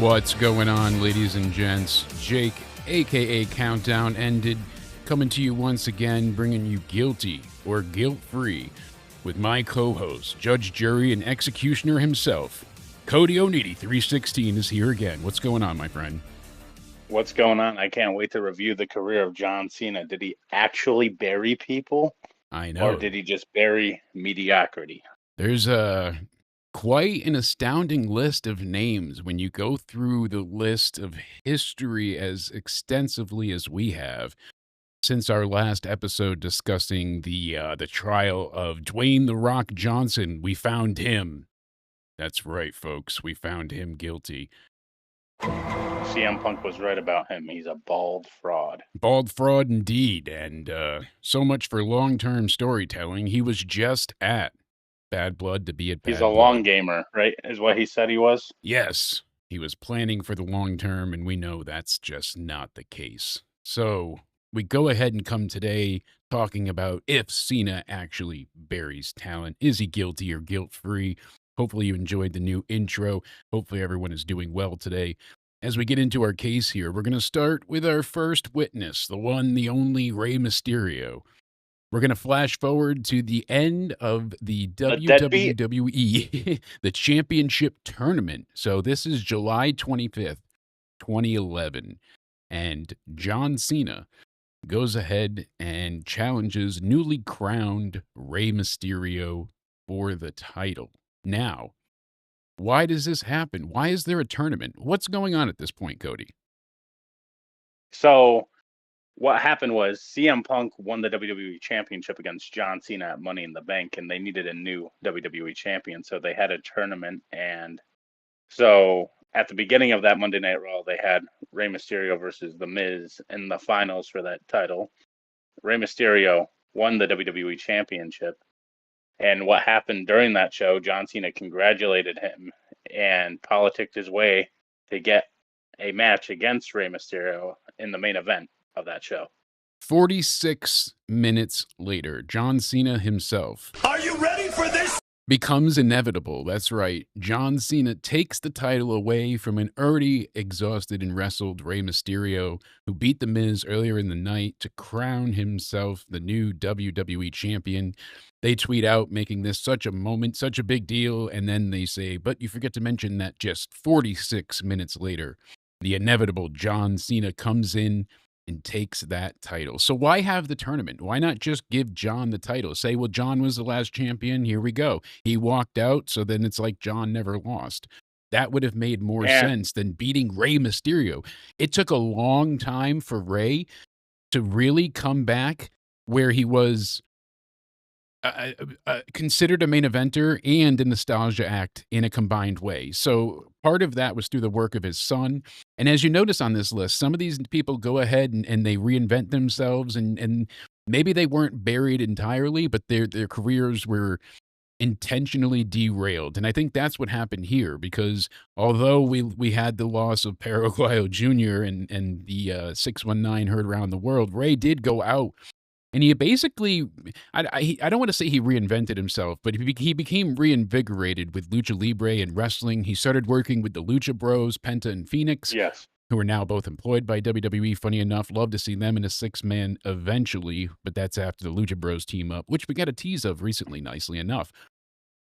What's going on, ladies and gents? Jake, aka Countdown Ended, coming to you once again, bringing you guilty or guilt-free with my co-host, judge, jury, and executioner himself. Cody Oneedy 316 is here again. What's going on, my friend? What's going on? I can't wait to review the career of John Cena. Did he actually bury people? I know. Or did he just bury mediocrity? There's quite an astounding list of names when you go through the list of history as extensively as we have since our last episode discussing the trial of Dwayne "The Rock" Johnson. We found him. That's right, folks. We found him guilty. CM Punk was right about him. He's a bald fraud. Bald fraud indeed. And so much for long-term storytelling. He was just at Bad Blood to be at Bad He's a Blood. long gamer, right? Is what he said he was? Yes. He was planning for the long term, and we know that's just not the case. So we go ahead and come today talking about if Cena actually buries talent. Is he guilty or guilt-free? Hopefully you enjoyed the new intro. Hopefully everyone is doing well today. As we get into our case here, we're going to start with our first witness, the one, the only Rey Mysterio. We're going to flash forward to the end of the WWE, the championship tournament. So this is July 25th, 2011. And John Cena goes ahead and challenges newly crowned Rey Mysterio for the title. Now, why does this happen? Why is there a tournament? What's going on at this point, Cody? So what happened was CM Punk won the WWE Championship against John Cena at Money in the Bank, and they needed a new WWE champion. So they had a tournament. And so at the beginning of that Monday Night Raw, they had Rey Mysterio versus The Miz in the finals for that title. Rey Mysterio won the WWE Championship. And what happened during that show, John Cena congratulated him and politicked his way to get a match against Rey Mysterio in the main event of that show. 46 minutes later, John Cena himself. Are you ready for this? Becomes inevitable. That's right. John Cena takes the title away from an already exhausted and wrestled Rey Mysterio, who beat The Miz earlier in the night to crown himself the new WWE champion. They tweet out making this such a moment, such a big deal, and then they say, but you forget to mention that just 46 minutes later, the inevitable John Cena comes in and takes that title. So why have the tournament? Why not just give John the title? Say, well, John was the last champion. Here we go. He walked out, so then it's like John never lost. That would have made more sense than beating Rey Mysterio. It took a long time for Rey to really come back where he was considered a main eventer and a nostalgia act in a combined way. So part of that was through the work of his son. And as you notice on this list, some of these people go ahead and they reinvent themselves, and maybe they weren't buried entirely, but their careers were intentionally derailed. And I think that's what happened here, because although we had the loss of Paraguayo Jr. and the 619 heard around the world, Rey did go out. And he basically, I don't want to say he reinvented himself, but he became reinvigorated with Lucha Libre and wrestling. He started working with the Lucha Bros, Penta and Phoenix, yes, who are now both employed by WWE. Funny enough, love to see them in a six-man eventually, but that's after the Lucha Bros team up, which we got a tease of recently, nicely enough.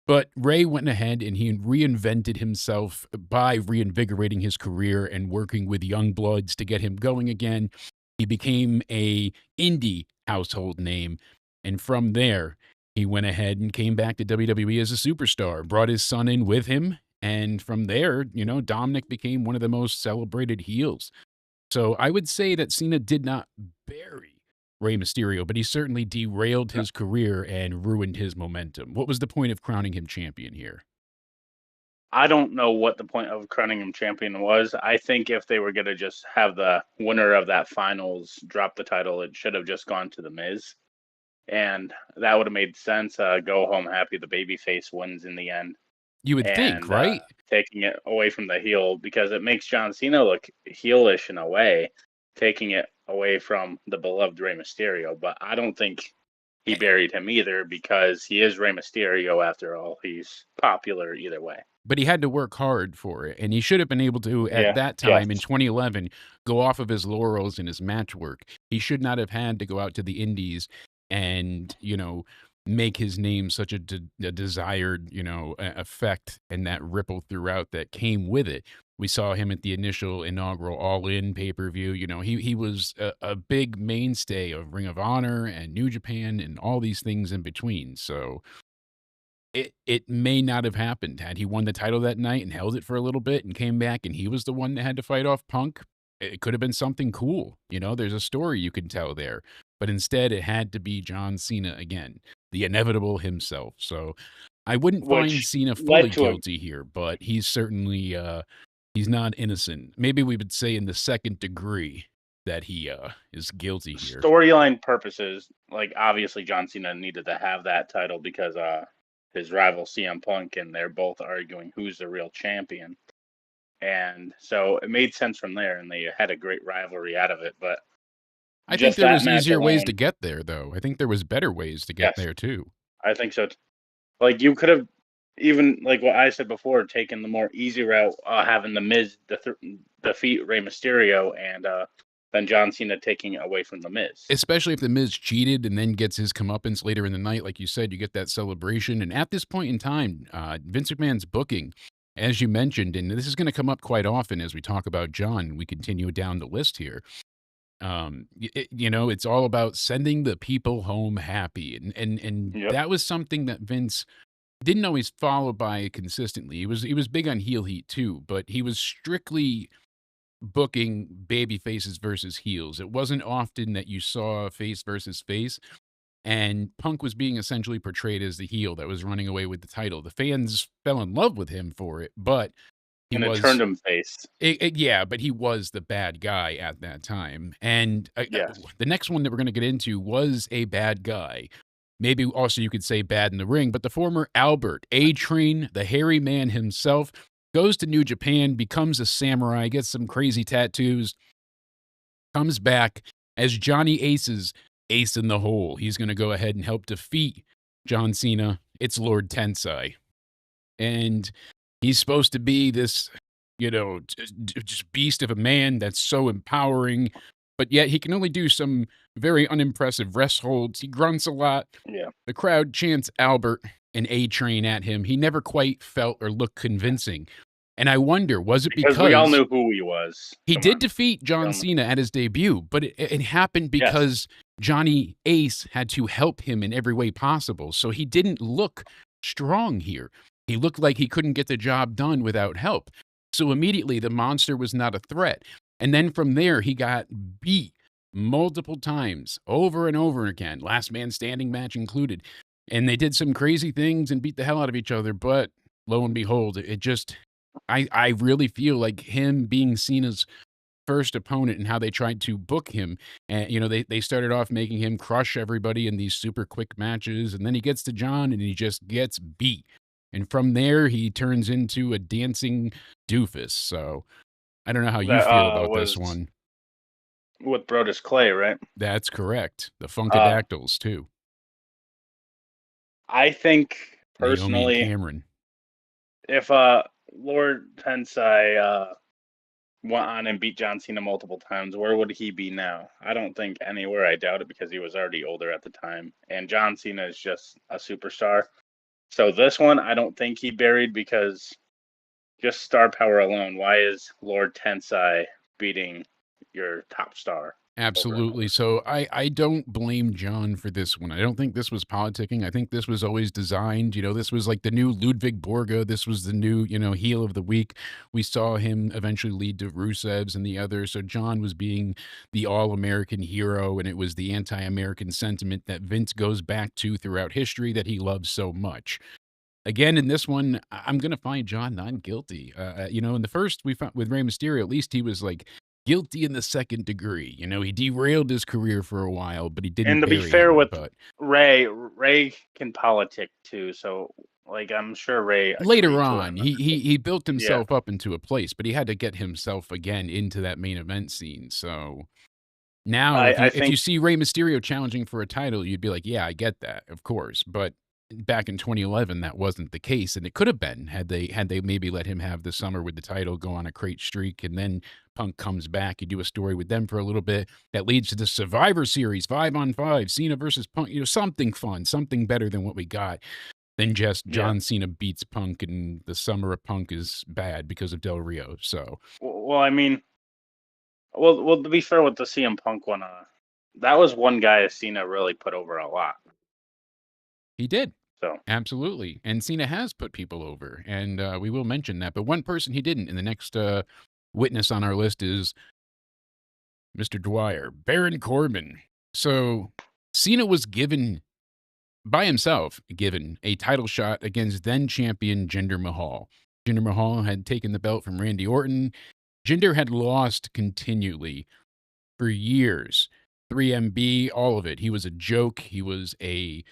But Rey went ahead and he reinvented himself by reinvigorating his career and working with young bloods to get him going again. He became a indie household name, and from there, he went ahead and came back to WWE as a superstar, brought his son in with him, and from there, Dominic became one of the most celebrated heels. So I would say that Cena did not bury Rey Mysterio, but he certainly derailed his career and ruined his momentum. What was the point of crowning him champion here? I don't know what the point of crowning him champion was. I think if they were going to just have the winner of that finals drop the title, it should have just gone to The Miz. And that would have made sense. Go home happy. The babyface wins in the end. You would think, right? Taking it away from the heel, because it makes John Cena look heelish in a way, taking it away from the beloved Rey Mysterio. But I don't think he buried him either, because he is Rey Mysterio after all. He's popular either way. But he had to work hard for it, and he should have been able to, at Yeah. that time in 2011, go off of his laurels and his match work. He should not have had to go out to the indies and, make his name such a desired, effect, and that ripple throughout that came with it. We saw him at the initial inaugural All In pay-per-view. He was a big mainstay of Ring of Honor and New Japan and all these things in between. So it may not have happened had he won the title that night and held it for a little bit and came back and he was the one that had to fight off Punk. It could have been something cool. There's a story you can tell there. But instead, it had to be John Cena again, the inevitable himself. So I wouldn't find Cena fully guilty here, but he's certainly he's not innocent. Maybe we would say in the second degree that he is guilty here. Storyline purposes, obviously John Cena needed to have that title because his rival CM Punk, and they're both arguing who's the real champion. And so it made sense from there, and they had a great rivalry out of it. But I think there was easier ways to get there, though. I think there was better ways to get there, too. I think so. You could have, even like what I said before, taken the more easy route, having the Miz defeat Rey Mysterio, and then John Cena taking it away from the Miz. Especially if the Miz cheated and then gets his comeuppance later in the night. Like you said, you get that celebration. And at this point in time, Vince McMahon's booking, as you mentioned, and this is going to come up quite often as we talk about John, we continue down the list here. It's all about sending the people home happy. And Yep. that was something that Vince didn't always follow by consistently. He was big on heel heat too, but he was strictly booking baby faces versus heels. It wasn't often that you saw face versus face, and Punk was being essentially portrayed as the heel that was running away with the title. The fans fell in love with him for it, but it turned him face. Yeah, but he was the bad guy at that time. And the next one that we're going to get into was a bad guy. Maybe also you could say bad in the ring, but the former Albert A-Train, the hairy man himself, goes to New Japan, becomes a samurai, gets some crazy tattoos, comes back as Johnny Ace's ace in the hole. He's going to go ahead and help defeat John Cena. It's Lord Tensai. And he's supposed to be this, just beast of a man that's so empowering, but yet he can only do some very unimpressive rest holds. He grunts a lot. Yeah. The crowd chants Albert and A-Train at him. He never quite felt or looked convincing. And I wonder, was it because we all knew who he was? He did defeat John Cena at his debut, but it happened because Johnny Ace had to help him in every way possible. So he didn't look strong here. He looked like he couldn't get the job done without help. So immediately the monster was not a threat. And then from there, he got beat multiple times, over and over again, last man standing match included. And they did some crazy things and beat the hell out of each other. But lo and behold, it just, I really feel like him being Cena's first opponent and how they tried to book him. And, they started off making him crush everybody in these super quick matches. And then he gets to John and he just gets beat. And from there, he turns into a dancing doofus. So I don't know how you feel about this one. With Brodus Clay, right? That's correct. The Funkadactyls, too. I think, personally, Cameron, if Lord Tensai went on and beat John Cena multiple times, where would he be now? I don't think anywhere. I doubt it, because he was already older at the time. And John Cena is just a superstar. So this one, I don't think he buried, because just star power alone, why is Lord Tensai beating your top star? Absolutely. So I don't blame John for this one. I don't think this was politicking. I think this was always designed. This was like the new Ludwig Borga. This was the new, heel of the week. We saw him eventually lead to Rusev's and the others. So John was being the all-American hero, and it was the anti-American sentiment that Vince goes back to throughout history that he loves so much. Again, in this one, I'm going to find John not guilty. In the first, we found with Rey Mysterio, at least he was like guilty in the second degree. He derailed his career for a while, but he didn't. And to be fair with Rey can politic too. So, I'm sure Rey later on, he built himself up into a place, but he had to get himself again into that main event scene. So, Now, I if you think see Rey Mysterio challenging for a title, you'd be like, yeah, I get that, of course. But back in 2011, that wasn't the case, and it could have been had they maybe let him have the summer with the title, go on a great streak, and then Punk comes back. You do a story with them for a little bit that leads to the Survivor Series 5-on-5, Cena versus Punk. Something fun, something better than what we got than just yeah. John Cena beats Punk and the summer of Punk is bad because of Del Rio. So Well, I mean, well, to be fair with the CM Punk one, that was one guy Cena really put over a lot. he did. So Absolutely. And Cena has put people over, and we will mention that. But one person he didn't, and the next witness on our list is Mr. Dwyer, Baron Corbin. So Cena was given, by himself, given a title shot against then champion Jinder Mahal. Jinder Mahal had taken the belt from Randy Orton. Jinder had lost continually for years. 3MB, all of it. He was a joke. He was a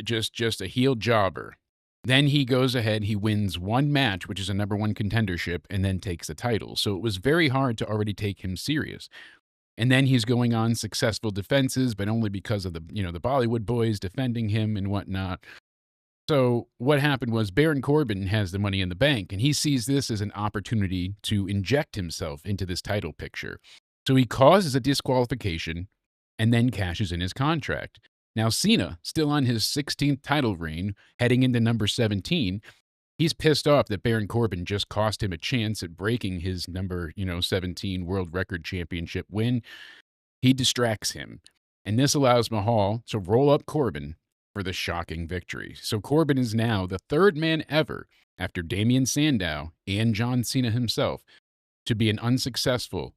just a heel jobber. Then he goes ahead, he wins one match, which is a number one contendership, and then takes the title. So it was very hard to already take him serious. And then he's going on successful defenses, but only because of the Bollywood boys defending him and whatnot. So what happened was Baron Corbin has the Money in the Bank, and he sees this as an opportunity to inject himself into this title picture. So he causes a disqualification and then cashes in his contract. Now, Cena, still on his 16th title reign, heading into number 17, he's pissed off that Baron Corbin just cost him a chance at breaking his number, 17 world record championship win. He distracts him, and this allows Mahal to roll up Corbin for the shocking victory. So Corbin is now the third man ever, after Damien Sandow and John Cena himself, to be an unsuccessful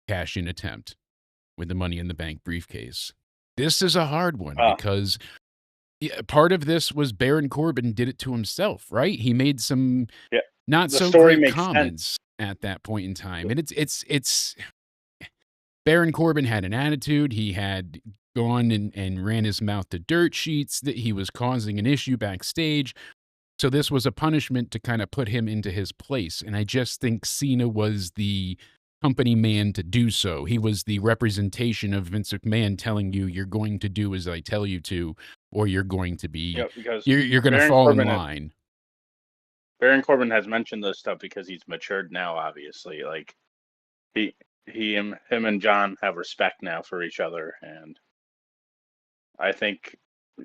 cash-in attempt with the Money in the Bank briefcase. This is a hard one because part of this was Baron Corbin did it to himself, right? He made some not so great comments at that point in time. And it's Baron Corbin had an attitude. He had gone and ran his mouth to dirt sheets, that he was causing an issue backstage. So this was a punishment to kind of put him into his place. And I just think Cena was the company man to do so. He was the representation of Vince McMahon telling you you're going to do as I tell you to, or you're going to be, you're going to fall in line. Baron Corbin has mentioned this stuff because he's matured now, obviously. Like him and John have respect now for each other. And I think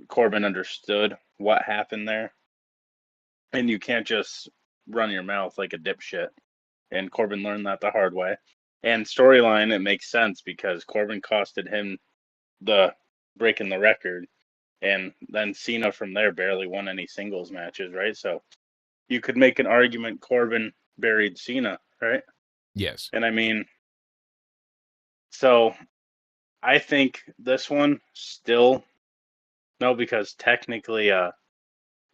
Corbin understood what happened there. And you can't just run your mouth like a dipshit. And Corbin learned that the hard way. And storyline, it makes sense because Corbin costed him the breaking the record. And then Cena from there barely won any singles matches, right? So you could make an argument Corbin buried Cena, right? Yes. And I mean, so I think this one still, no, because technically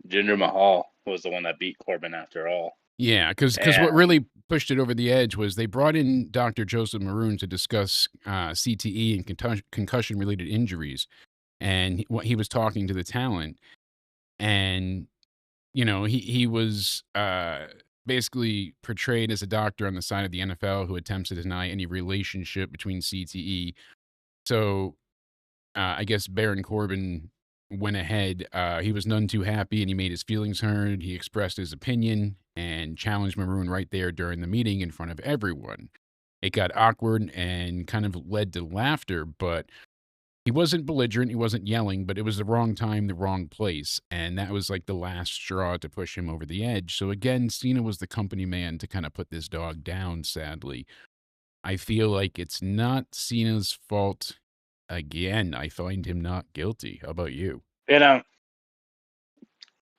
Jinder Mahal was the one that beat Corbin after all. Yeah, because what really pushed it over the edge was they brought in Dr. Joseph Maroon to discuss CTE and concussion-related injuries, and he was talking to the talent, and he was basically portrayed as a doctor on the side of the NFL who attempts to deny any relationship between CTE. So I guess Baron Corbin went ahead. He was none too happy, and he made his feelings heard. He expressed his opinion and challenged Maroon right there during the meeting in front of everyone. It got awkward and kind of led to laughter, but he wasn't belligerent. He wasn't yelling, but it was the wrong time, the wrong place. And that was like the last straw to push him over the edge. So again, Cena was the company man to kind of put this dog down, sadly. I feel like it's not Cena's fault. Again, I find him not guilty. How about you?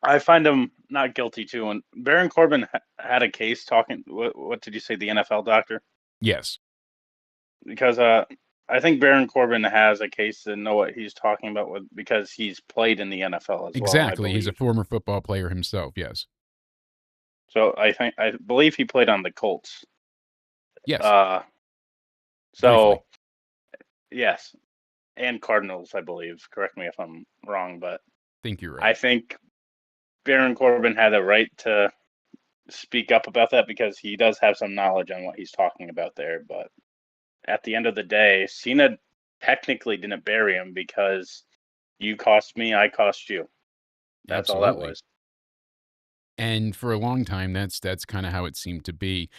I find him not guilty too. And Baron Corbin had a case talking. What did you say? The NFL doctor? Yes. Because I think Baron Corbin has a case to know what he's talking about because he's played in the NFL as well. Exactly. He's a former football player himself. Yes. So I believe he played on the Colts. Yes. Briefly. Yes. And Cardinals, I believe. Correct me if I'm wrong, but I think you're right. I think Baron Corbin had a right to speak up about that because he does have some knowledge on what he's talking about there. But at the end of the day, Cena technically didn't bury him because you cost me, I cost you. That's all that was. And for a long time, that's kind of how it seemed to be.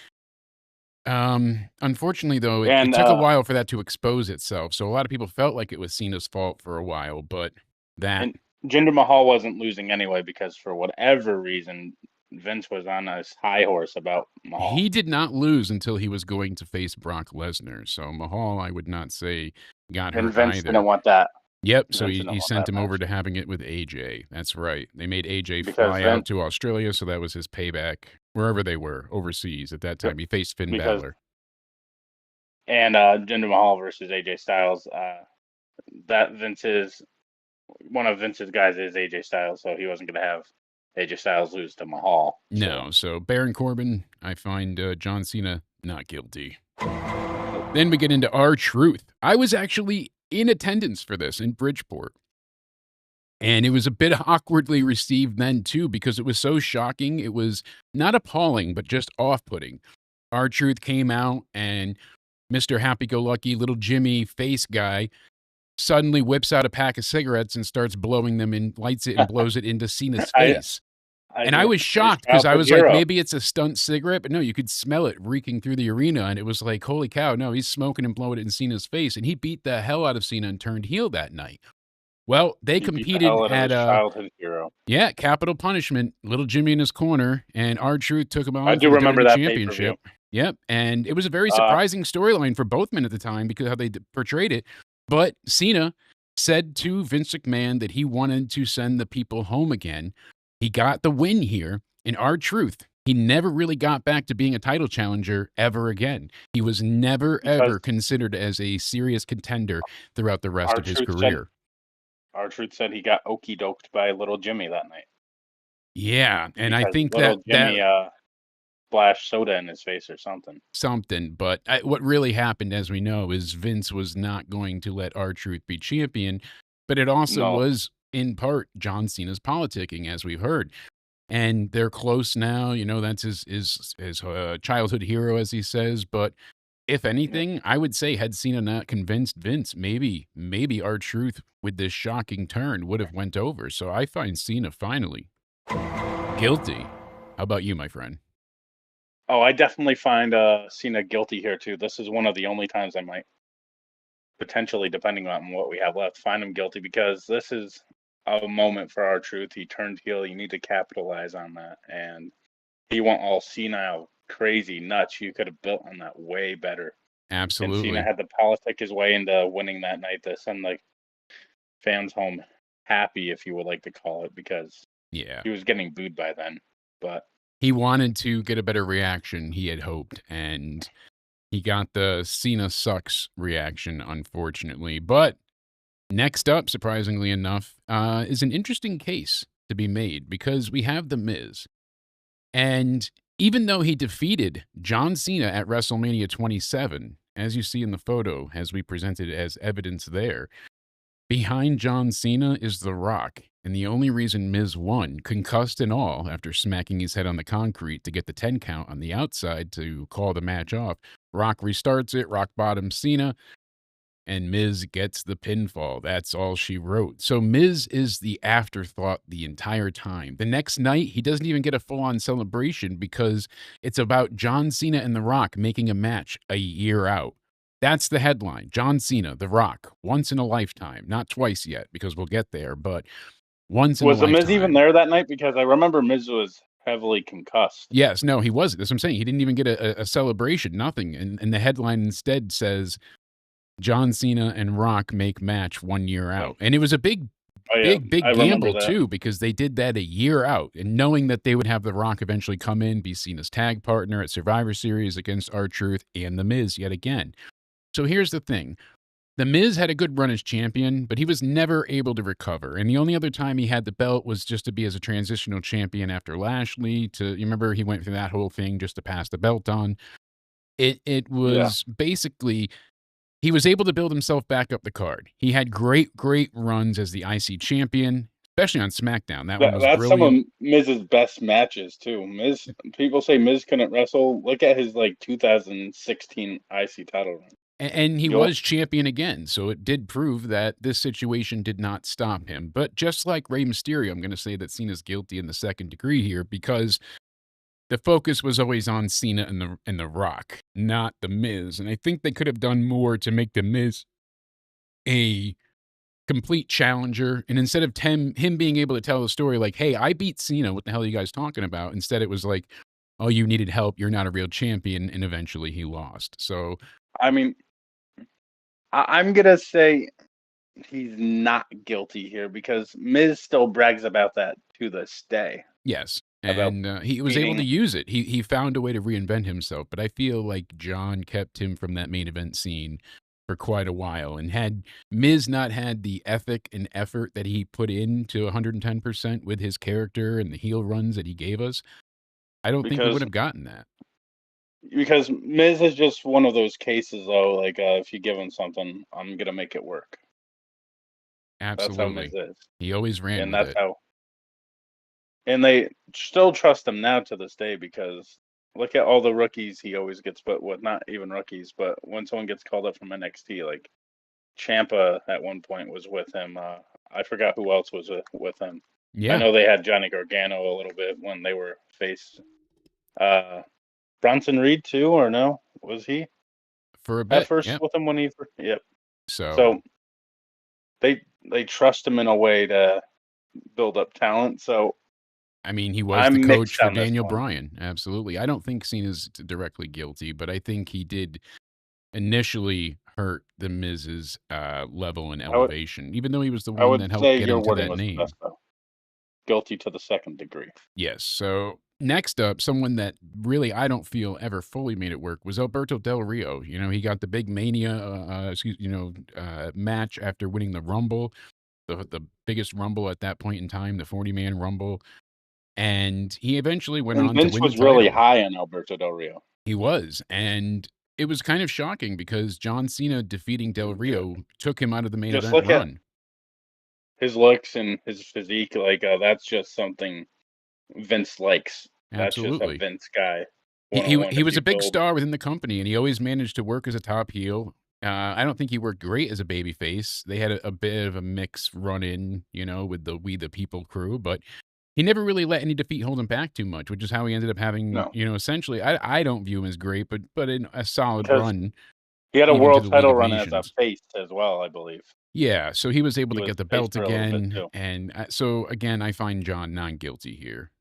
Unfortunately, though, it took a while for that to expose itself. So a lot of people felt like it was Cena's fault for a while, but that... And Jinder Mahal wasn't losing anyway because for whatever reason, Vince was on a high horse about Mahal. He did not lose until he was going to face Brock Lesnar. So Mahal, I would not say got hurt Vince either. didn't want that. Yep, so he sent him over to having it with AJ. That's right. They made AJ fly out to Australia, so that was his payback, wherever they were, overseas. At that time, he faced Finn Balor. And Jinder Mahal versus AJ Styles, that one of Vince's guys is AJ Styles, so he wasn't going to have AJ Styles lose to Mahal. No, so Baron Corbin, I find John Cena not guilty. Then we get into R-Truth. I was actually in attendance for this in Bridgeport. And it was a bit awkwardly received then, too, because it was so shocking. It was not appalling, but just off-putting. R-Truth came out, and Mr. Happy-Go-Lucky little Jimmy face guy suddenly whips out a pack of cigarettes and starts blowing them and lights it and blows it into Cena's face. I was shocked because I was like, maybe it's a stunt cigarette, but no, you could smell it reeking through the arena, and it was like, holy cow, no, he's smoking and blowing it in Cena's face, and he beat the hell out of Cena and turned heel that night. Well, they competed at childhood hero. Yeah, Capital Punishment, little Jimmy in his corner, and R-Truth took him on. I do remember that championship. Yep, and it was a very surprising storyline for both men at the time because of how they portrayed it. But Cena said to Vince McMahon that he wanted to send the people home again. He got the win here. In R-Truth, he never really got back to being a title challenger ever again. He was never, ever considered as a serious contender throughout the rest of his career. R-Truth said he got okey-doked by little Jimmy that night. Yeah, and I think Jimmy splashed soda in his face or something. But what really happened, as we know, is Vince was not going to let R-Truth be champion, but it also was, in part, John Cena's politicking, as we've heard. And they're close now. You know, that's his childhood hero, as he says. But if anything, I would say had Cena not convinced Vince, maybe R-Truth with this shocking turn would have went over. So I find Cena finally guilty. How about you, my friend? Oh, I definitely find Cena guilty here, too. This is one of the only times I might potentially, depending on what we have left, find him guilty because this is a moment for R-Truth. He turned heel. You need to capitalize on that. And he went all senile, crazy, nuts. You could have built on that way better. Absolutely. And Cena had to politic his way into winning that night to send the fans home happy, if you would like to call it, because he was getting booed by then. But he wanted to get a better reaction, he had hoped, and he got the Cena sucks reaction, unfortunately. But next up, surprisingly enough, is an interesting case to be made because we have The Miz. And even though he defeated John Cena at WrestleMania 27, as you see in the photo, as we presented as evidence there, behind John Cena is The Rock. And the only reason Miz won, concussed and all, after smacking his head on the concrete to get the 10 count on the outside to call the match off, Rock restarts it, Rock bottoms Cena, and Miz gets the pinfall. That's all she wrote. So Miz is the afterthought the entire time. The next night, he doesn't even get a full-on celebration because it's about John Cena and The Rock making a match a year out. That's the headline. John Cena, The Rock, once in a lifetime. Not twice yet, because we'll get there, but once in a lifetime. Was The Miz even there that night? Because I remember Miz was heavily concussed. Yes, no, he wasn't. That's what I'm saying. He didn't even get a celebration, nothing. And the headline instead says, John Cena and Rock make match 1 year out. And it was a big gamble, too, because they did that a year out. And knowing that they would have The Rock eventually come in, be Cena's tag partner at Survivor Series against R-Truth and The Miz yet again. So here's the thing. The Miz had a good run as champion, but he was never able to recover. And the only other time he had the belt was just to be as a transitional champion after Lashley. You remember he went through that whole thing just to pass the belt on. It was basically, he was able to build himself back up the card. He had great runs as the IC champion, especially on SmackDown. That's brilliant. Some of Miz's best matches, too. People say Miz couldn't wrestle. Look at his 2016 IC title run. And he Yup. was champion again, so it did prove that this situation did not stop him. But just like Rey Mysterio, I'm going to say that Cena's guilty in the second degree here because the focus was always on Cena and the Rock, not the Miz. And I think they could have done more to make the Miz a complete challenger. And instead of him being able to tell the story like, hey, I beat Cena, what the hell are you guys talking about? Instead, it was like, oh, you needed help, you're not a real champion, and eventually he lost. So, I mean, I'm gonna say he's not guilty here because Miz still brags about that to this day. yes. About And he was able to beating. use it. He found a way to reinvent himself. But I feel like John kept him from that main event scene for quite a while. And had Miz not had the ethic and effort that he put into 110% with his character and the heel runs that he gave us, I don't think we would because have gotten that. because Miz is just one of those cases though. Like if you give him something, I'm gonna make it work. That's how Miz Absolutely. is, He always ran and with that's it. how. And they still trust him now to this day because look at all the rookies he always gets put with. Not even rookies, but when someone gets called up from NXT, like Champa at one point was with him. I forgot who else was with him. I Yeah, know they had Johnny Gargano a little bit when they were face. Uh, Bronson Reed too, or no? Was he for a at bit. first Yep. with him when he? Yep. So, So they trust him in a way to build up talent. So I mean, he was the I'm coach mixed for on this Daniel one Bryan. Absolutely. I don't think Cena's directly guilty, but I think he did initially hurt the Miz's level and I would elevation, even though he was the I one would that helped say get your him to wording that was the name. best though. Guilty to the second degree. Yes. So next up, someone that really I don't feel ever fully made it work was Alberto Del Rio. You know, he got the big Mania, match after winning the Rumble, the biggest Rumble at that point in time, the 40-man Rumble, and he eventually went And on to Vince win the was really title. high on Alberto Del Rio. He was, and it was kind of shocking because John Cena defeating Del Rio took him out of the main Just event look at run. his looks and his physique. Like that's just something Vince likes. That's just a Absolutely. Vince guy. He, One he on one. he If was you a big build, star within the company, and he always managed to work as a top heel. I don't think he worked great as a babyface. They had a bit of a mix run in, with the We the People crew, but he never really let any defeat hold him back too much, which is how he ended up having, no, essentially. I don't view him as great, but in a solid because run, he had a even to world the League title of run as a Nations. face as well. I believe Yeah, so he was able he to was get the face belt for a little bit again, too. and so again, I find John non guilty here.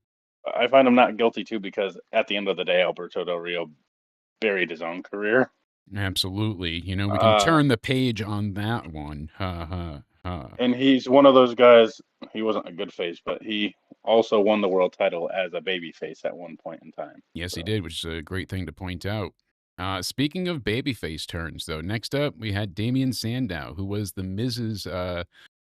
I find him not guilty too because at the end of the day, Alberto Del Rio buried his own career. Absolutely. We can Uh, turn the page on that one. Ha ha ha. and he's one of those guys. He wasn't a good face, but he also won the world title as a baby face at one point in time. Yes, he So did, which is a great thing to point out. Speaking of babyface turns, though, next up we had Damien Sandow, who was the Miz's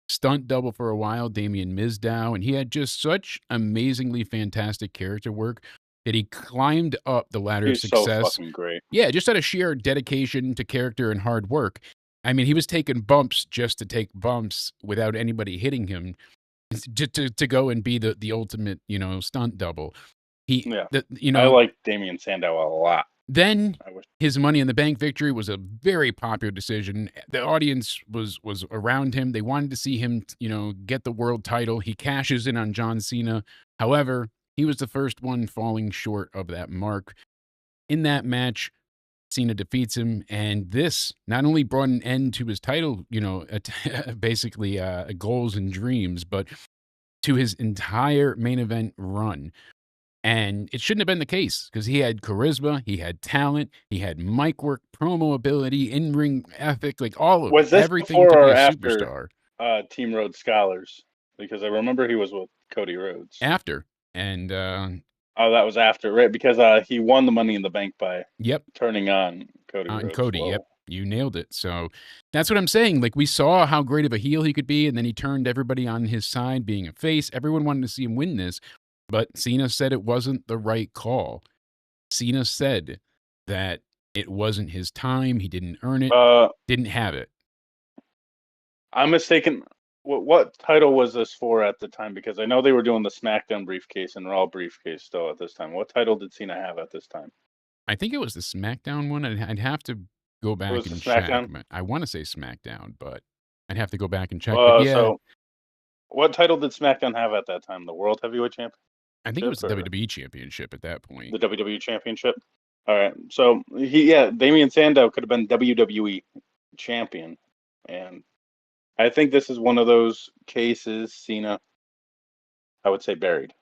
stunt double for a while, Damien Mizdow, and he had just such amazingly fantastic character work that he climbed up the ladder of he's so success. fucking great. Yeah, just out of sheer dedication to character and hard work. I mean, he was taking bumps just to take bumps without anybody hitting him to go and be the ultimate, stunt double. He, Yeah, the, I like Damien Sandow a lot. then I wish. his Money in the Bank victory was a very popular decision. The audience was around him. They wanted to see him, get the world title. He cashes in on John Cena. However, he was the first one falling short of that mark. In that match, Cena defeats him, and this not only brought an end to his title, basically goals and dreams, but to his entire main event run. And it shouldn't have been the case because he had charisma, he had talent, he had mic work, promo ability, in ring ethic, like all of it, Was this everything before to be or a after superstar. Team Rhodes Scholars? Because I remember he was with Cody Rhodes. After. And Oh, that was after, right? Because he won the Money in the Bank by yep, turning on Cody and Rhodes. Cody, yep, Whoa. you nailed it. So that's what I'm saying. Like we saw how great of a heel he could be, and then he turned everybody on his side, being a face. Everyone wanted to see him win this, but Cena said it wasn't the right call. Cena said that it wasn't his time. He didn't earn it, Uh, didn't have it. I'm mistaken. What title was this for at the time? Because I know they were doing the SmackDown briefcase and Raw briefcase still at this time. What title did Cena have at this time? I think it was the SmackDown one. I'd have to. go It back was the and check. SmackDown. I want to say SmackDown, but I'd have to go back and check. But yeah, So what title did SmackDown have at that time? The World Heavyweight Championship I think it was the or WWE Championship at that point. the WWE Championship? All right. So Damien Sandow could have been WWE champion, and I think this is one of those cases Cena, I would say, buried.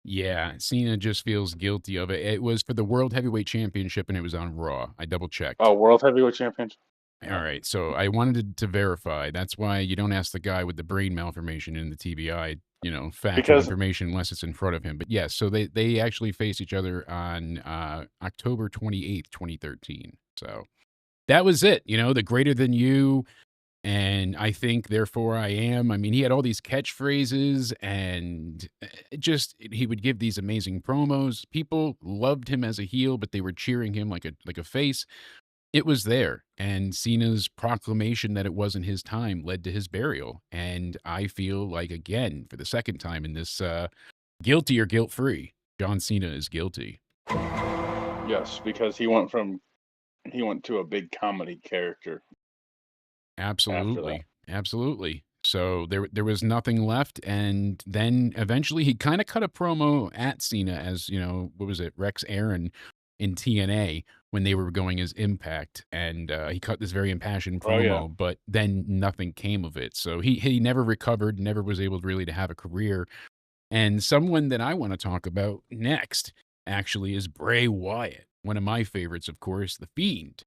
Yeah, Cena just feels guilty of it. It was for the World Heavyweight Championship, and it was on Raw. I double checked. Oh, World Heavyweight Championship. All right, so I wanted to verify. That's why you don't ask the guy with the brain malformation in the TBI, factual Because information unless it's in front of him. But yes, so they actually faced each other on October 28th, 2013. So that was it. The greater than you, and I think therefore I am. I mean, he had all these catchphrases, and he would give these amazing promos. People loved him as a heel, but they were cheering him like a face. It was there, and Cena's proclamation that it wasn't his time led to his burial. And I feel like, again, for the second time in this, guilty or guilt-free, John Cena is guilty. yes, because he went to a big comedy character. Absolutely, absolutely. So there was nothing left, and then eventually he kind of cut a promo at Cena as what was it, Rex Aaron in TNA when they were going as Impact, and he cut this very impassioned promo, Oh, yeah. but then nothing came of it. So he never recovered, never was able really to have a career. And someone that I want to talk about next actually is Bray Wyatt, one of my favorites, of course, the Fiend.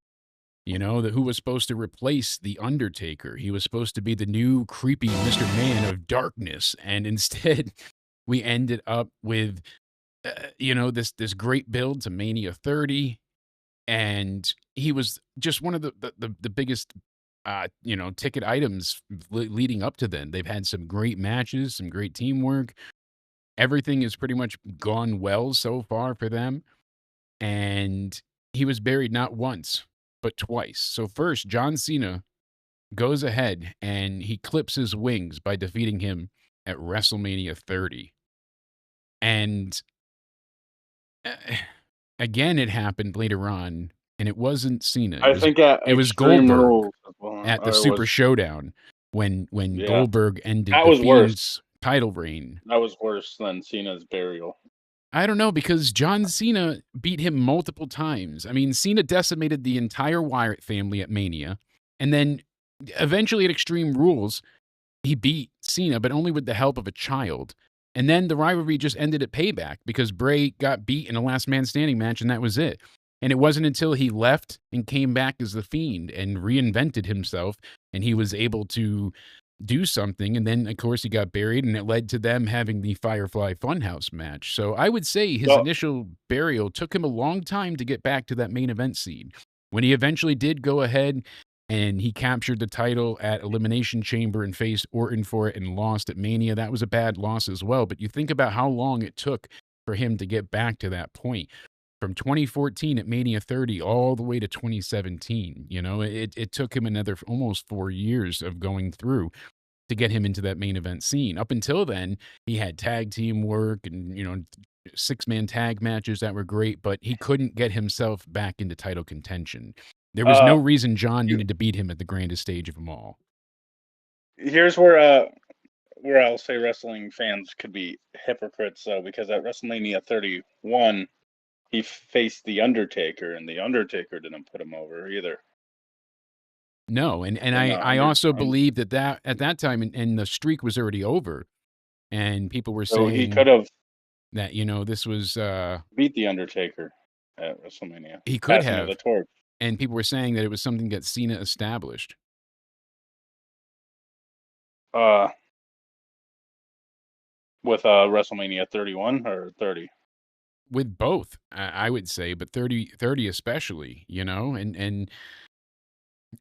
Who was supposed to replace The Undertaker. He was supposed to be the new creepy Mr. Man of Darkness. And instead, we ended up with, this great build to Mania 30. And he was just one of the biggest, ticket items leading up to then. They've had some great matches, some great teamwork. Everything has pretty much gone well so far for them. And he was buried not once, but twice. So first, John Cena goes ahead and he clips his wings by defeating him at WrestleMania 30. And again, it happened later on, and it wasn't Cena. I think at it was Extreme Goldberg Rules as well, at the or Super was Showdown when yeah, Goldberg ended that the was worse. Fiend's title reign. That was worse than Cena's burial. I don't know, because John Cena beat him multiple times. I mean, Cena decimated the entire Wyatt family at Mania, and then eventually at Extreme Rules, he beat Cena, but only with the help of a child. And then the rivalry just ended at Payback because Bray got beat in a last man standing match, and that was it. And it wasn't until he left and came back as the Fiend and reinvented himself, and he was able to do something. And then, of course, he got buried, and it led to them having the Firefly Funhouse match. So I would say his initial burial took him a long time to get back to that main event scene. When he eventually did go ahead and he captured the title at Elimination Chamber and faced Orton for it and lost at Mania, that was a bad loss as well. But you think about how long it took for him to get back to that point. From 2014 at Mania 30 all the way to 2017, it took him another almost 4 years of going through to get him into that main event scene. Up until then, he had tag team work and, 6-man tag matches that were great, but he couldn't get himself back into title contention. There was no reason John needed to beat him at the grandest stage of them all. Here's where I'll say wrestling fans could be hypocrites, though, because at WrestleMania 31, he faced The Undertaker, and The Undertaker didn't put him over either. No, and I also believe that at that time, and the streak was already over, and people were saying he could have that, this was beat The Undertaker at WrestleMania. He could have. The torch. And people were saying that it was something that Cena established. With WrestleMania 31 or 30? With both, I would say, but 30 especially, and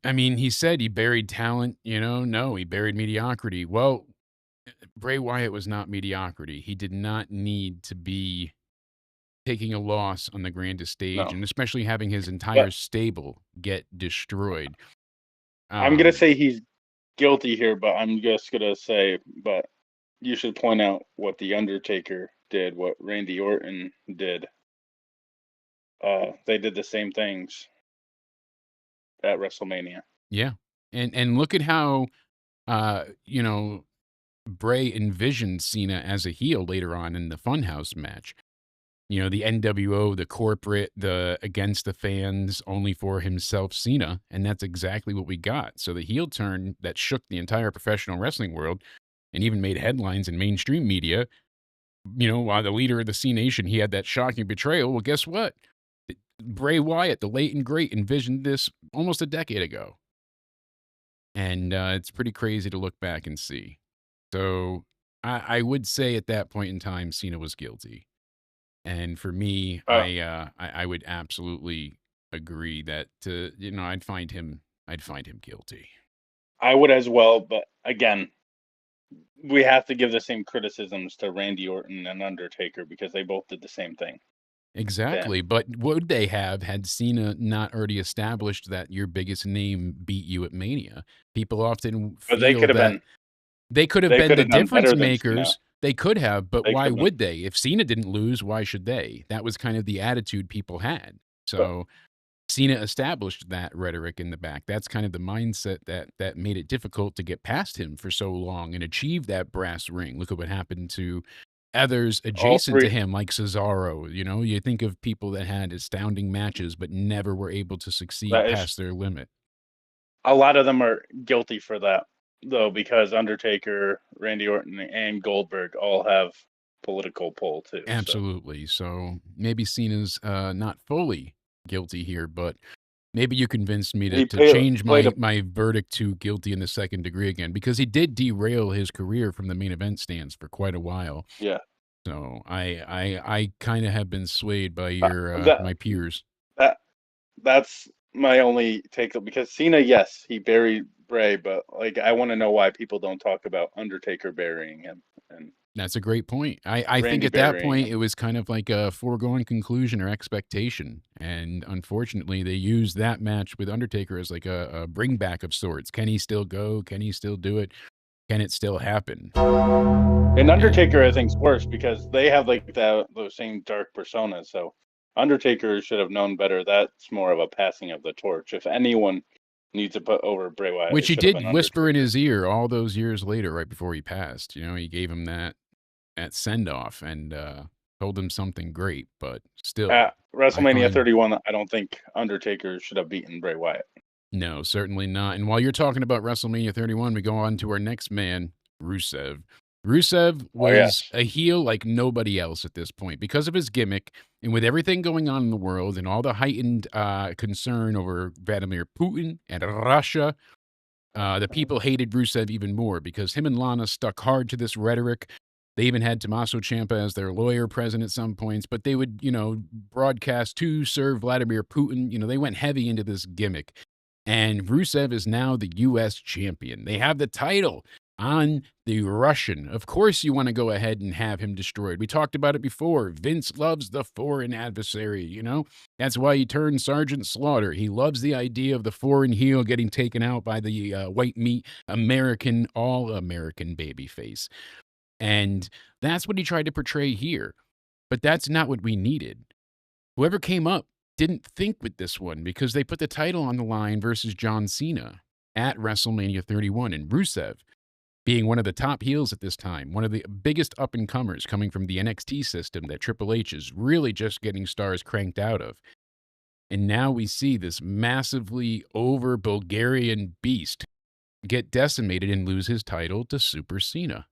I mean, he said he buried talent, no, he buried mediocrity. Well, Bray Wyatt was not mediocrity. He did not need to be taking a loss on the grandest stage, and especially having his entire stable get destroyed. I'm going to say he's guilty here, but I'm just going to say, but you should point out what The Undertaker did, what Randy Orton did. They did the same things. at WrestleMania. Yeah. And look at how, you know, Bray envisioned Cena as a heel later on in the Funhouse match. You know, the NWO, the corporate, the against the fans, only for himself Cena. And that's exactly what we got. So the heel turn that shook the entire professional wrestling world and even made headlines in mainstream media, you know, while the leader of the C Nation, he had that shocking betrayal. Well, guess what? Bray Wyatt, the late and great, envisioned this almost a decade ago. And it's pretty crazy to look back and see. So I would say at that point in time, Cena was guilty. And for me, I would absolutely agree that you know, I'd find him guilty. I would as well, but again, we have to give the same criticisms to Randy Orton and Undertaker because they both did the same thing. Exactly. But would they have had Cena not already established that your biggest name beat you at Mania? People often feel they could have that been. they could have They been could the have done difference better than makers. Cena. They could have, but They why could have. would they? If Cena didn't lose, why should they? That was kind of the attitude people had. So Cena established that rhetoric in the back. That's kind of the mindset that made it difficult to get past him for so long and achieve that brass ring. Look at what happened to others adjacent to him, like Cesaro. You know, you think of people that had astounding matches but never were able to succeed past their limit. A lot of them are guilty for that, though, because Undertaker, Randy Orton, and Goldberg all have political pull too. Absolutely. So maybe Cena's not fully guilty here, but maybe you convinced me to change my verdict to guilty in the second degree again, because he did derail his career from the main event stands for quite a while. Yeah. So I kind of have been swayed by your my peers. That's my only take, because Cena, yes, he buried Bray, but like I want to know why people don't talk about Undertaker burying him. And that's a great point. I think at that point it was kind of like a foregone conclusion or expectation, and unfortunately they used that match with Undertaker as like a bring back of sorts. Can he still go? Can he still do it? Can it still happen? And Undertaker, I think, is worse because they have like those same dark personas. So Undertaker should have known better. That's more of a passing of the torch. If anyone needs to put over Bray Wyatt, which he did whisper in his ear all those years later, right before he passed. You know, he gave him that send off and told him something great, but still. At WrestleMania 31, I don't think Undertaker should have beaten Bray Wyatt. No, certainly not. And while you're talking about WrestleMania 31, we go on to our next man, Rusev. Rusev was a heel like nobody else at this point because of his gimmick, and with everything going on in the world and all the heightened concern over Vladimir Putin and Russia, the people hated Rusev even more because him and Lana stuck hard to this rhetoric. They even had Tommaso Ciampa as their lawyer present at some points, but they would, you know, broadcast to serve Vladimir Putin. You know, they went heavy into this gimmick. And Rusev is now the U.S. champion. They have the title on the Russian. Of course you want to go ahead and have him destroyed. We talked about it before. Vince loves the foreign adversary, you know? That's why he turned Sergeant Slaughter. He loves the idea of the foreign heel getting taken out by the white meat American, all-American babyface. And that's what he tried to portray here. But that's not what we needed. Whoever came up didn't think with this one because they put the title on the line versus John Cena at WrestleMania 31. And Rusev, being one of the top heels at this time, one of the biggest up-and-comers coming from the NXT system that Triple H is really just getting stars cranked out of. And now we see this massively over Bulgarian beast get decimated and lose his title to Super Cena.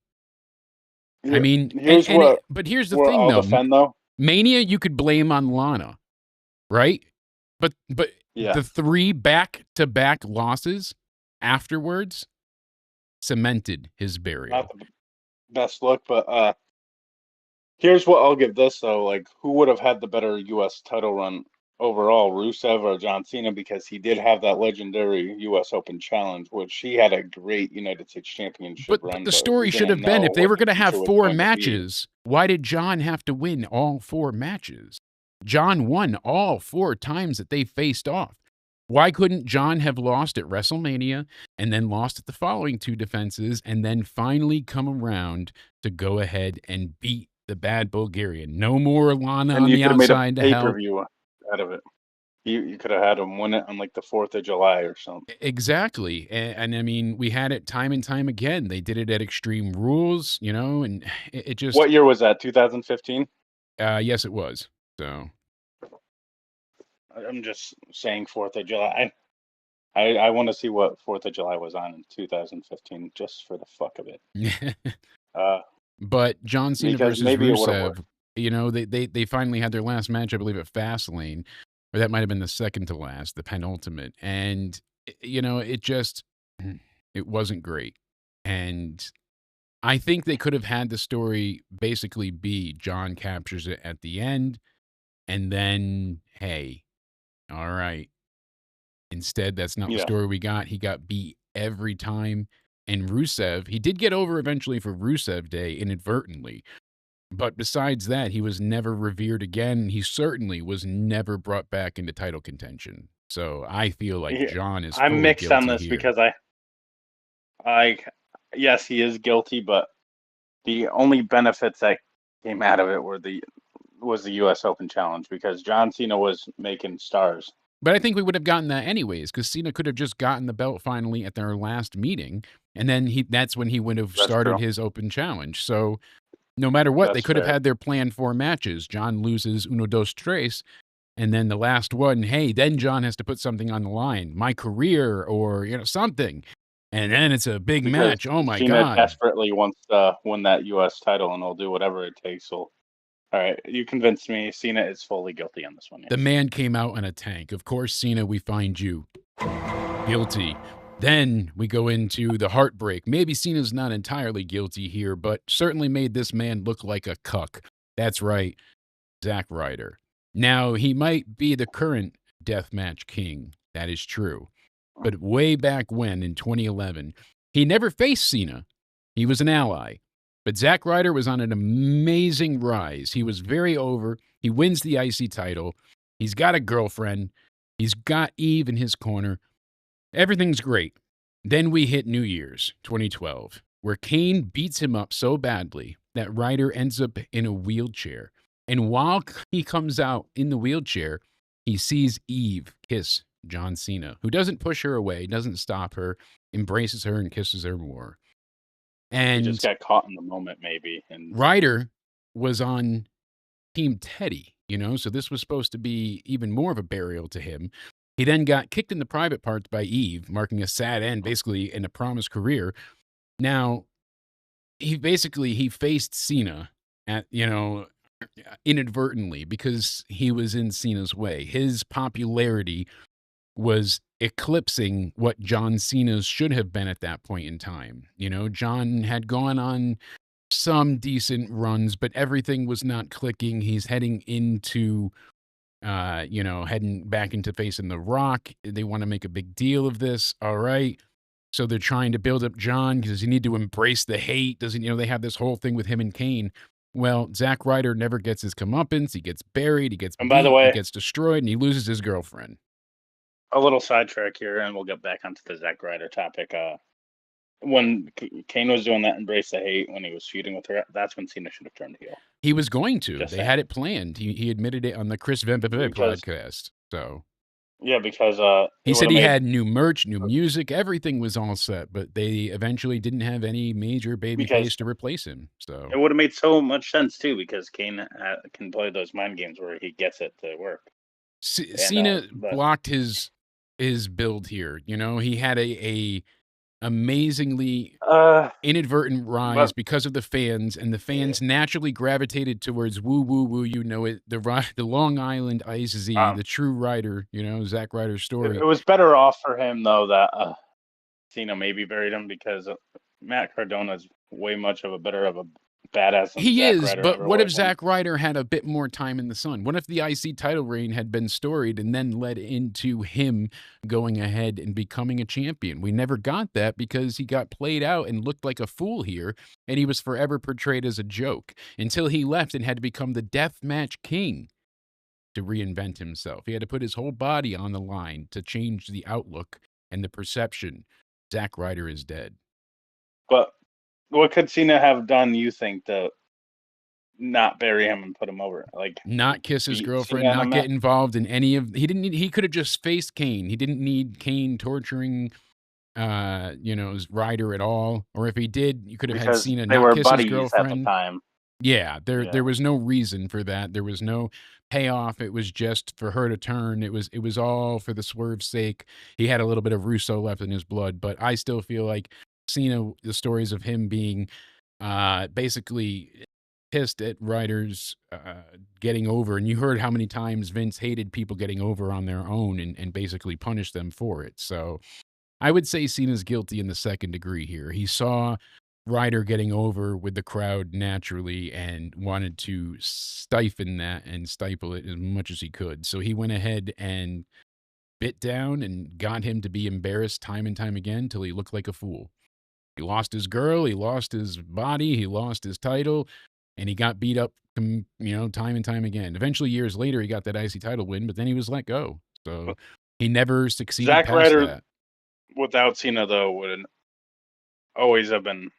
I mean, but here's the thing, though. Mania, you could blame on Lana, right? But the 3 back-to-back losses afterwards cemented his burial. Not the best look, but here's what I'll give this, though. Like, who would have had the better U.S. title run overall, Rusev or John Cena? Because he did have that legendary U.S. Open Challenge, which he had a great United States Championship run. But the story should have been, if they were going to have 4 matches, why did John have to win all 4 matches? John won all 4 times that they faced off. Why couldn't John have lost at WrestleMania and then lost at the following 2 defenses and then finally come around to go ahead and beat the bad Bulgarian? No more Lana on the outside to help. Out of it. You could have had him win it on like the 4th of July or something. Exactly. And I mean, we had it time and time again. They did it at Extreme Rules, and it just, What year was that? 2015? yes, it was. So I'm just saying 4th of July. I want to see what 4th of July was on in 2015, just for the fuck of it. Uh, but John Cena because versus maybe it would have worked. Rusev, they finally had their last match, I believe, at Fastlane, or that might have been the second to last, the penultimate. And, it just, it wasn't great. And I think they could have had the story basically be John captures it at the end, and then, hey, all right. Instead, that's not the Yeah. story we got. He got beat every time. And Rusev, he did get over eventually for Rusev Day inadvertently. But besides that, he was never revered again. He certainly was never brought back into title contention. So I feel like John is I'm fully mixed on guilty this here. because yes, he is guilty, but the only benefits that came out of it was the U.S. Open Challenge, because John Cena was making stars. But I think we would have gotten that anyways, because Cena could have just gotten the belt finally at their last meeting, and then that's when he would have started his Open Challenge. So no matter what, they could have had their plan 4 matches. John loses uno, dos, tres, and then the last one, hey, then John has to put something on the line, my career or something, and then it's a big match. Oh my Cena God! Desperately wants to win that U.S. title, and he'll do whatever it takes. So, all right, you convinced me. Cena is fully guilty on this one. Yes. The man came out on a tank. Of course, Cena, we find you guilty. Then we go into the heartbreak. Maybe Cena's not entirely guilty here, but certainly made this man look like a cuck. That's right, Zack Ryder. Now, he might be the current deathmatch king. That is true. But way back when, in 2011, he never faced Cena. He was an ally. But Zack Ryder was on an amazing rise. He was very over. He wins the IC title. He's got a girlfriend. He's got Eve in his corner. Everything's great. Then we hit New Year's 2012, where Kane beats him up so badly that Ryder ends up in a wheelchair. And while he comes out in the wheelchair, he sees Eve kiss John Cena, who doesn't push her away, doesn't stop her, embraces her and kisses her more. And he just got caught in the moment, maybe. And Ryder was on Team Teddy, so this was supposed to be even more of a burial to him. He then got kicked in the private parts by Eve, marking a sad end, basically, in a promised career. Now, he faced Cena at, inadvertently, because he was in Cena's way. His popularity was eclipsing what John Cena's should have been at that point in time. John had gone on some decent runs, but everything was not clicking. He's heading into, heading back into facing The Rock. They want to make a big deal of this. All right. So they're trying to build up John because you need to embrace the hate. They have this whole thing with him and Kane. Well, Zack Ryder never gets his comeuppance. He gets buried. He gets beat. By the way, he gets destroyed, and he loses his girlfriend. A little sidetrack here, and we'll get back onto the Zack Ryder topic. When Kane was doing that embrace the hate, when he was feuding with her, that's when Cena should have turned heel. He was going to. They had it planned. He admitted it on the Chris Van podcast. So yeah, because he said he had new merch, new music, everything was all set, but they eventually didn't have any major babyface to replace him. So it would have made so much sense too, because Kane can play those mind games where he gets it to work. Cena blocked his build here. He had a amazingly inadvertent rise because of the fans, and the fans naturally gravitated towards woo woo woo. The Long Island Ice Z, the true Ryder. Zack Ryder's story. It was better off for him though that Cena maybe buried him, because Matt Cardona is way much of a better of a badass. He is, but what if Zack Ryder had a bit more time in the sun? What if the IC title reign had been storied and then led into him going ahead and becoming a champion? We never got that because he got played out and looked like a fool here, and he was forever portrayed as a joke until he left and had to become the deathmatch king to reinvent himself. He had to put his whole body on the line to change the outlook and the perception. Zack Ryder is dead. But what could Cena have done, you think, to not bury him and put him over, like not kiss his beat girlfriend, Cena in a not get match. involved in any of. He didn't need. He could have just faced Kane. He didn't need Kane torturing, Ryder at all. Or if he did, you could have had Because Cena they not were kiss his buddies at the girlfriend. time. Yeah, Yeah. there was no reason for that. There was no payoff. It was just for her to turn. It was all for the swerve's sake. He had a little bit of Russo left in his blood, but I still feel like Cena, the stories of him being basically pissed at Ryder's getting over, and you heard how many times Vince hated people getting over on their own and basically punished them for it. So I would say Cena's guilty in the second degree here. He saw Ryder getting over with the crowd naturally and wanted to stifle that and stifle it as much as he could. So he went ahead and bit down and got him to be embarrassed time and time again till he looked like a fool. He lost his girl, he lost his body, he lost his title, and he got beat up, time and time again. Eventually, years later, he got that IC title win, but then he was let go. So he never succeeded Zack past Ryder, that. without Cena, though, would always have been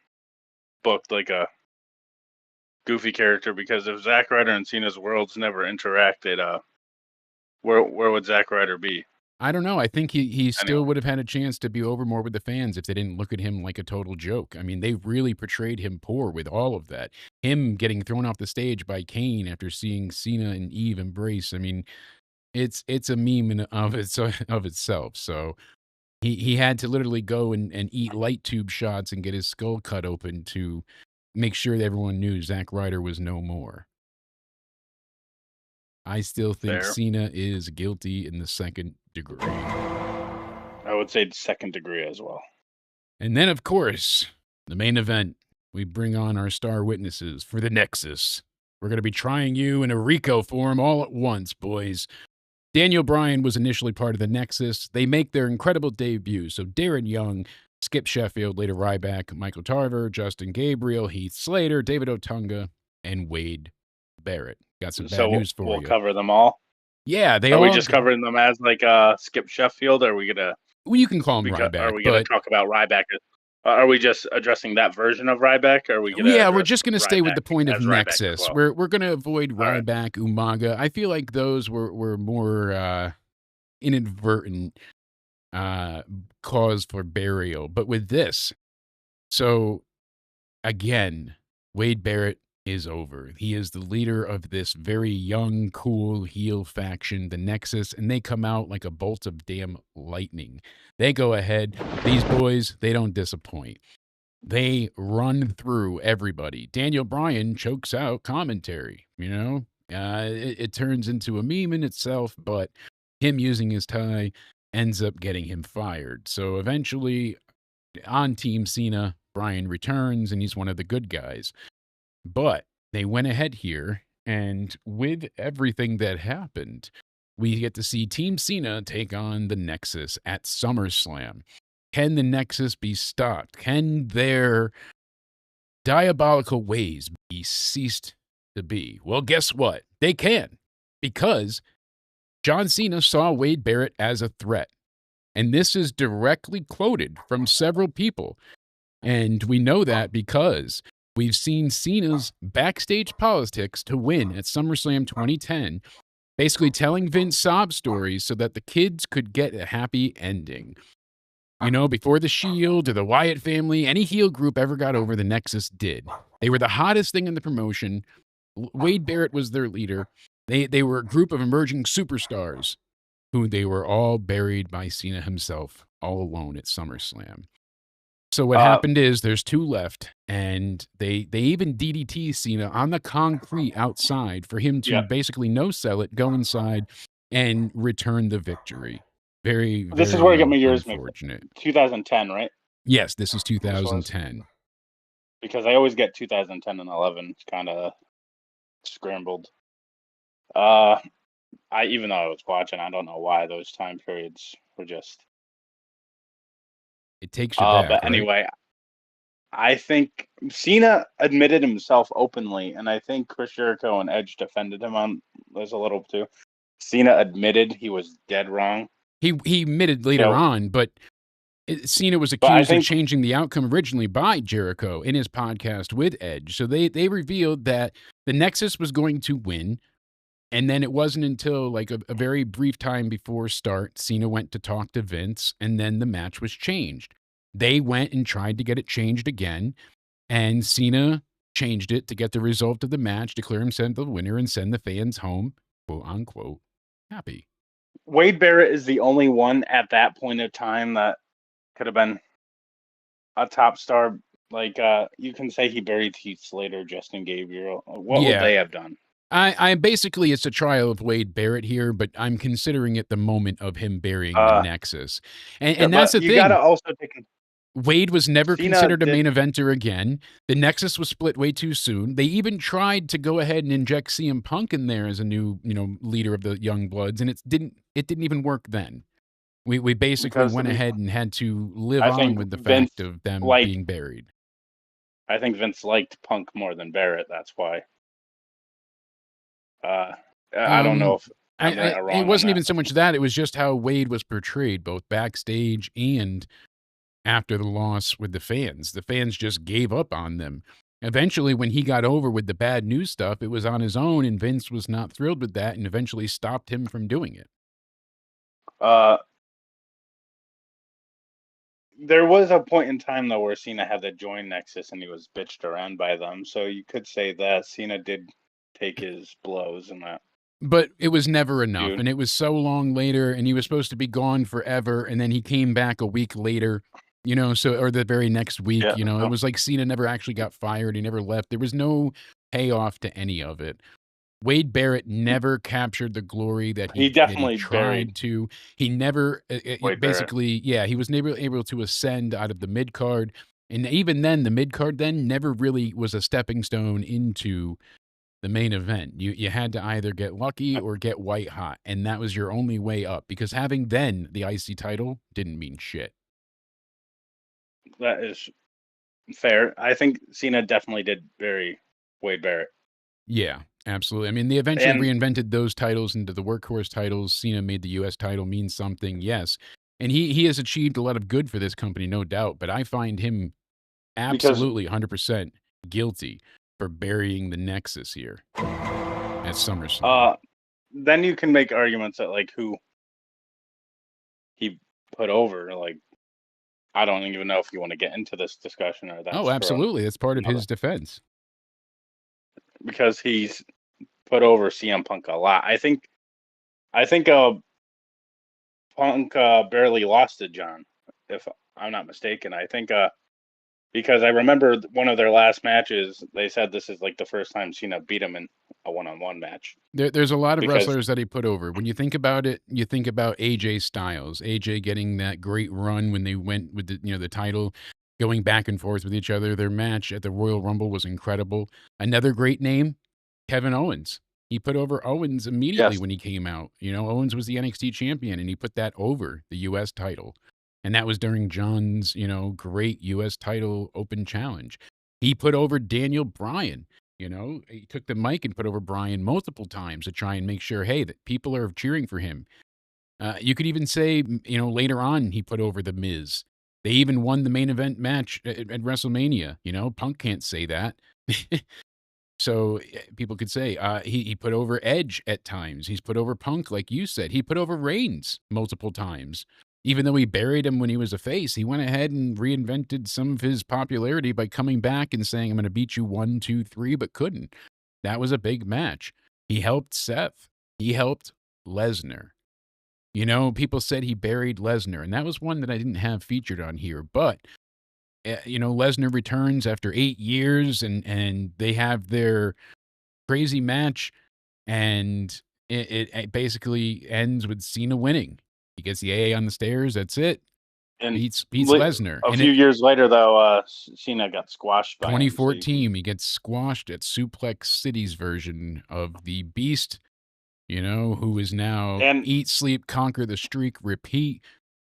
booked like a goofy character, because if Zack Ryder and Cena's worlds never interacted, where would Zack Ryder be? I don't know. I think he still Anyway. would have had a chance to be over more with the fans if they didn't look at him like a total joke. I mean, they really portrayed him poor with all of that. Him getting thrown off the stage by Kane after seeing Cena and Eve embrace. I mean, it's a meme of itself. So he had to literally go and eat light tube shots and get his skull cut open to make sure that everyone knew Zack Ryder was no more. I still think Fair. Cena is guilty in the second degree. I would say second degree as well. And then, of course, the main event. We bring on our star witnesses for the Nexus. We're going to be trying you in a Rico form all at once, boys. Daniel Bryan was initially part of the Nexus. They make their incredible debut. So Darren Young, Skip Sheffield, later Ryback, Michael Tarver, Justin Gabriel, Heath Slater, David Otunga, and Wade Barrett. Got some bad news for we'll you. cover them all. Yeah, Are we just covering them as like Skip Sheffield? Or are we gonna? Well, you can call him Ryback. Are we gonna talk about Ryback? Are we just addressing that version of Ryback? Or are we gonna? Yeah, we're just gonna stay with the point of as Ryback Nexus. as well? We're gonna avoid Ryback, Umaga. I feel like those were more inadvertent cause for burial. But with this, so again, Wade Barrett is over. He is the leader of this very young, cool heel faction, the Nexus, and they come out like a bolt of damn lightning. They go ahead. These boys, they don't disappoint. They run through everybody. Daniel Bryan chokes out commentary, it turns into a meme in itself, but him using his tie ends up getting him fired. So eventually, on Team Cena, Bryan returns, and he's one of the good guys. But they went ahead here, and with everything that happened, we get to see Team Cena take on the Nexus at SummerSlam. Can the Nexus be stopped? Can their diabolical ways be ceased to be? Well, guess what? They can, because John Cena saw Wade Barrett as a threat. And this is directly quoted from several people. And we know that because we've seen Cena's backstage politics to win at SummerSlam 2010, basically telling Vince sob stories so that the kids could get a happy ending. Before the Shield or the Wyatt family, any heel group ever got over, the Nexus did. They were the hottest thing in the promotion. Wade Barrett was their leader. They were a group of emerging superstars who they were all buried by Cena himself, all alone at SummerSlam. So what happened is there's two left, and they even DDT Cena on the concrete outside for him to basically no-sell it, go inside, and return the victory. Very, very this is where I get my years unfortunate. 2010, right? Yes, this is 2010. Because I always get 2010 and 11 kind of scrambled. Even though I was watching, I don't know why those time periods were just. It takes you back, but anyway, I think Cena admitted himself openly, and I think Chris Jericho and Edge defended him on this a little too. Cena admitted he was dead wrong. He admitted later on, but Cena was But I accused of think changing the outcome originally by Jericho in his podcast with Edge. So they revealed that the Nexus was going to win. And then it wasn't until like a very brief time before start, Cena went to talk to Vince, and then the match was changed. They went and tried to get it changed again, and Cena changed it to get the result of the match, declare himself the winner, and send the fans home, quote unquote, happy. Wade Barrett is the only one at that point of time that could have been a top star. Like you can say he buried Heath Slater, Justin Gabriel. What would Yeah. they have done? I basically, it's a trial of Wade Barrett here, but I'm considering it the moment of him burying the Nexus. And that's the you thing. gotta also take Wade was never Cena considered a did- main eventer again. The Nexus was split way too soon. They even tried to go ahead and inject CM Punk in there as a new, leader of the Young Bloods, and it didn't even work then. We basically Because went ahead and had to live I on think with the Vince fact of them liked- being buried. I think Vince liked Punk more than Barrett. That's why. I don't know if I'm right or wrong. It wasn't even so much that. It was just how Wade was portrayed, both backstage and after the loss with the fans. The fans just gave up on them. Eventually, when he got over with the bad news stuff, it was on his own, and Vince was not thrilled with that and eventually stopped him from doing it. There was a point in time, though, where Cena had to join Nexus and he was bitched around by them. So you could say that Cena did take his blows in that. But it was never enough, Dude. and it was so long later, and he was supposed to be gone forever, and then he came back a week later, or the very next week, Yeah. It was like Cena never actually got fired. He never left. There was no payoff to any of it. Wade Barrett never captured the glory that He definitely tried buried to. He never, Wade basically, he was never able to ascend out of the mid card, and even then, the mid card then never really was a stepping stone into the main event. You had to either get lucky or get white hot, and that was your only way up, because having then the IC title didn't mean shit. That is fair. I think Cena definitely did bury Wade Barrett. Yeah, absolutely. I mean, they eventually reinvented those titles into the workhorse titles. Cena made the U.S. title mean something, yes. And he has achieved a lot of good for this company, no doubt, but I find him absolutely 100% guilty for burying the Nexus here at SummerSlam. Then you can make arguments that, like, who he put over. Like, I don't even know if you want to get into this discussion or that. Oh, absolutely. That's part of his defense. Because he's put over CM Punk a lot. I think Punk barely lost to John, if I'm not mistaken. I think because I remember one of their last matches, they said this is like the first time Cena beat him in a one-on-one match. There's a lot of wrestlers that he put over. When you think about it, you think about AJ Styles. AJ getting that great run when they went with the title, going back and forth with each other. Their match at the Royal Rumble was incredible. Another great name, Kevin Owens. He put over Owens immediately when he came out. Owens was the NXT champion, and he put that over the U.S. title. And that was during John's, great U.S. title open challenge. He put over Daniel Bryan. He took the mic and put over Bryan multiple times to try and make sure, hey, that people are cheering for him. You could even say, later on, he put over The Miz. They even won the main event match at WrestleMania. Punk can't say that. So people could say he put over Edge at times. He's put over Punk, like you said. He put over Reigns multiple times. Even though he buried him when he was a face, he went ahead and reinvented some of his popularity by coming back and saying, I'm going to beat you 1, 2, 3, but couldn't. That was a big match. He helped Seth. He helped Lesnar. People said he buried Lesnar, and that was one that I didn't have featured on here. But, Lesnar returns after 8 years, and they have their crazy match, and it basically ends with Cena winning. He gets the AA on the stairs. That's it. And beats Lesnar. A few years later, though, Cena got squashed by 2014, he gets squashed at Suplex City's version of the Beast, who is now eat, sleep, conquer the streak, repeat.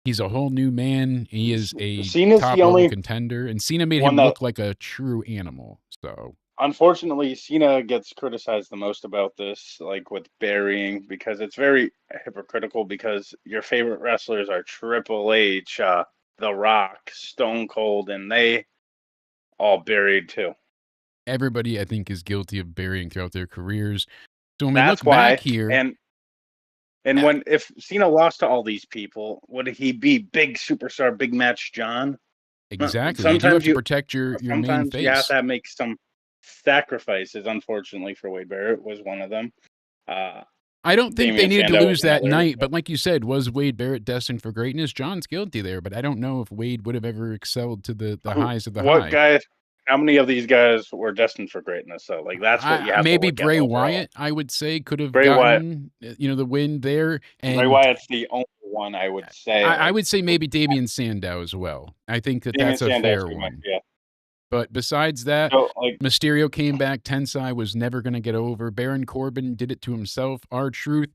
He's a whole new man. He is a top-level contender, and Cena made him look like a true animal. So, unfortunately, Cena gets criticized the most about this, like with burying, because it's very hypocritical, because your favorite wrestlers are Triple H, The Rock, Stone Cold, and they all buried too. Everybody, I think, is guilty of burying throughout their careers. So when we That's look back why. here, And if Cena lost to all these people, would he be big superstar, big match John? exactly, you do have to protect your main sometimes face. you have to make some sacrifices. Unfortunately for Wade Barrett was one of them. I don't think Damien they needed to Sandow lose was that another. night, but like you said, was Wade Barrett destined for greatness? John's guilty there, but I don't know if Wade would have ever excelled to the highs of the high. What guys? How many of these guys were destined for greatness? So, like, that's what you have maybe to look Bray at Wyatt, I would say, could have Bray gotten the win there. And Bray Wyatt's the only one I would say. I would say maybe Damien Sandow as well. I think that's a fair one. Yeah. But besides that, So, Mysterio came back. Tensai was never going to get over. Baron Corbin did it to himself. R-Truth,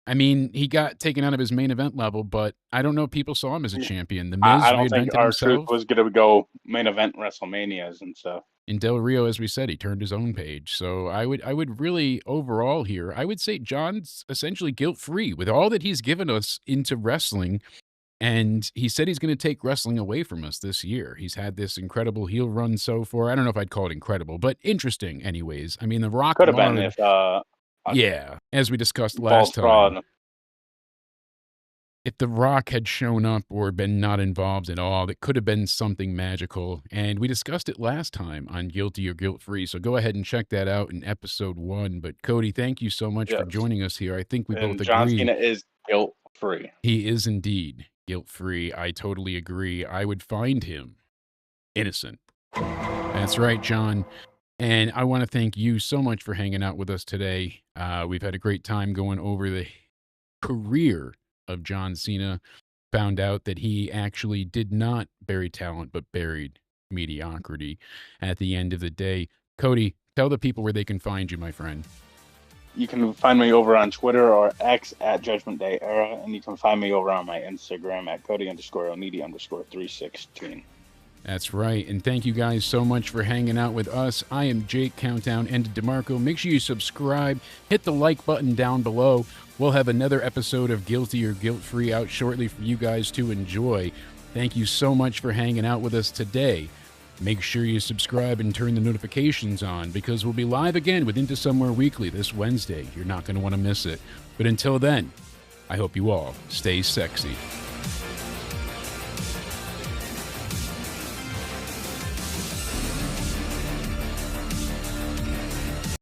I mean, he got taken out of his main event level, but I don't know if people saw him as a champion. The Miz I don't reinvented think himself. R-Truth was going to go main event WrestleManias and stuff. In Del Rio, as we said, he turned his own page. So I would really, overall here, I would say John's essentially guilt-free with all that he's given us into wrestling. And he said he's going to take wrestling away from us this year. He's had this incredible heel run so far. I don't know if I'd call it incredible, but interesting anyways. I mean, The Rock could have been if yeah, as we discussed last time. If The Rock had shown up or been not involved at all, it could have been something magical. And we discussed it last time on Guilty or Guilt-Free. So go ahead and check that out in episode 1. But Cody, thank you so much for joining us here. I think we both agree. John Cena is guilt-free. He is indeed guilt-free. I totally agree. I would find him innocent. That's right, John. And I want to thank you so much for hanging out with us today. We've had a great time going over the career of John Cena. Found out that he actually did not bury talent, but buried mediocrity at the end of the day. Cody, tell the people where they can find you, my friend. You can find me over on Twitter or X at Judgment Day Era, and you can find me over on my Instagram at Cody_Onidi_316. That's right, and thank you guys so much for hanging out with us. I am Jake Countdown and DeMarco. Make sure you subscribe, hit the like button down below. We'll have another episode of Guilty or Guilt-Free out shortly for you guys to enjoy. Thank you so much for hanging out with us today. Make sure you subscribe and turn the notifications on because we'll be live again with Into Somewhere Weekly this Wednesday. You're not going to want to miss it. But until then, I hope you all stay sexy.